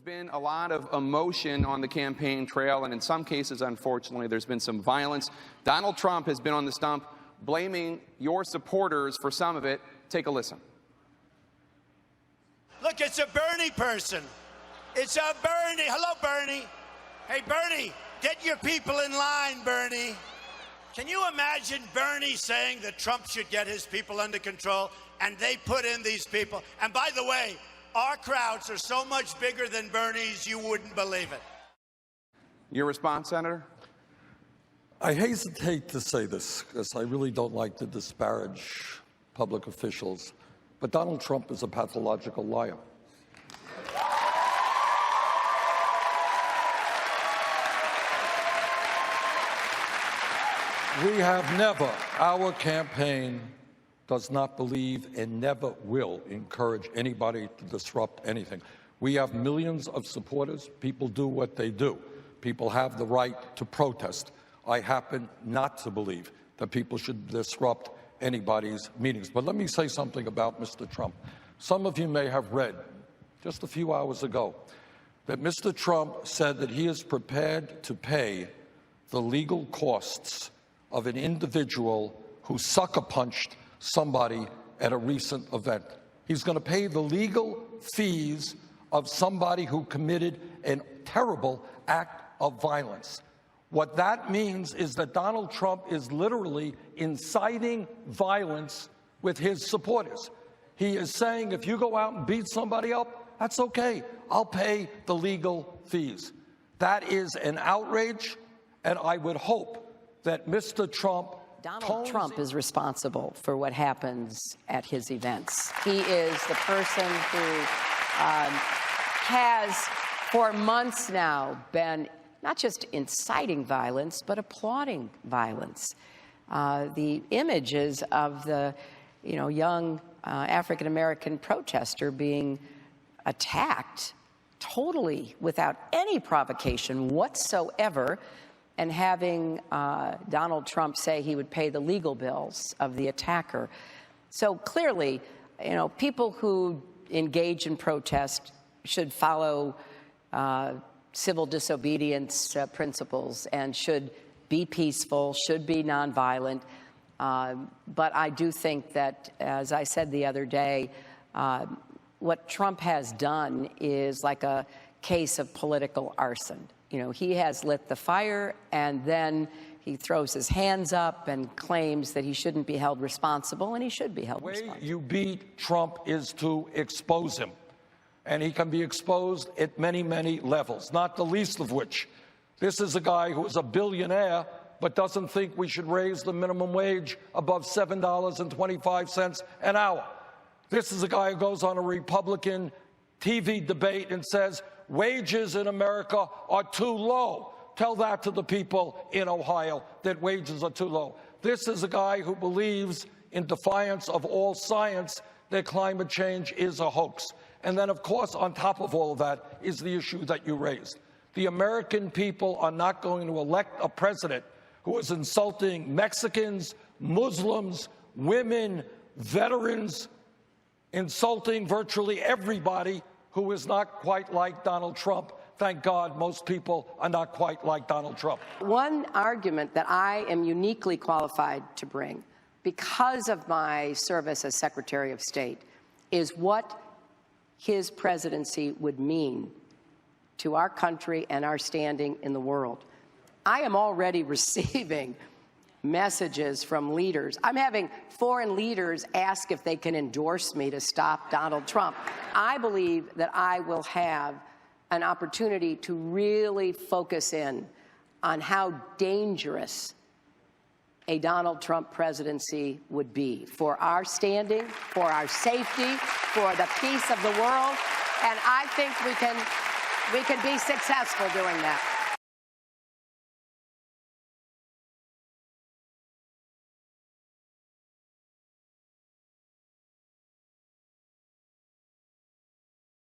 There's been a lot of emotion on the campaign trail, and in some cases, unfortunately, there's been some violence. Donald Trump has been on the stump blaming your supporters for some of it. Take a listen. Look, it's a Bernie person. It's a Bernie. Hello, Bernie. Hey, Bernie, get your people in line, Bernie. Can you imagine Bernie saying that Trump should get his people under control, and they put in these people? And by the way, our crowds are so much bigger than Bernie's, you wouldn't believe it. Your response, Senator? I hesitate to say this because I really don't like to disparage public officials, but Donald Trump is a pathological liar. We have never, our campaign does not believe and never will encourage anybody to disrupt anything. We have millions of supporters. People do what they do. People have the right to protest. I happen not to believe that people should disrupt anybody's meetings. But let me say something about Mr. Trump. Some of you may have read just a few hours ago that Mr. Trump said that he is prepared to pay the legal costs of an individual who sucker-punched somebody at a recent event. He's going to pay the legal fees of somebody who committed a terrible act of violence. What that means is that Donald Trump is literally inciting violence with his supporters. He is saying, if you go out and beat somebody up, that's okay. I'll pay the legal fees. That is an outrage, and I would hope that Mr. Trump Donald Trump is responsible for what happens at his events. He is the person who has, for months now, been not just inciting violence, but applauding violence. The images of the, young African-American protester being attacked totally without any provocation whatsoever, and having Donald Trump say he would pay the legal bills of the attacker. So clearly, people who engage in protest should follow civil disobedience principles and should be peaceful, should be nonviolent. But I do think that, as I said the other day, what Trump has done is like a case of political arson. He has lit the fire, and then he throws his hands up and claims that he shouldn't be held responsible, and he should be held responsible. The way you beat Trump is to expose him. And he can be exposed at many, many levels, not the least of which, this is a guy who is a billionaire but doesn't think we should raise the minimum wage above $7.25 an hour. This is a guy who goes on a Republican TV debate and says, wages in America are too low. Tell that to the people in Ohio, that wages are too low. This is a guy who believes, in defiance of all science, that climate change is a hoax. And then, of course, on top of all of that is the issue that you raised. The American people are not going to elect a president who is insulting Mexicans, Muslims, women, veterans, insulting virtually everybody who is not quite like Donald Trump. Thank God most people are not quite like Donald Trump. One argument that I am uniquely qualified to bring, because of my service as Secretary of State, is what his presidency would mean to our country and our standing in the world. I am already receiving messages from leaders. I'm having foreign leaders ask if they can endorse me to stop Donald Trump. I believe that I will have an opportunity to really focus in on how dangerous a Donald Trump presidency would be for our standing, for our safety, for the peace of the world, and I think we can be successful doing that.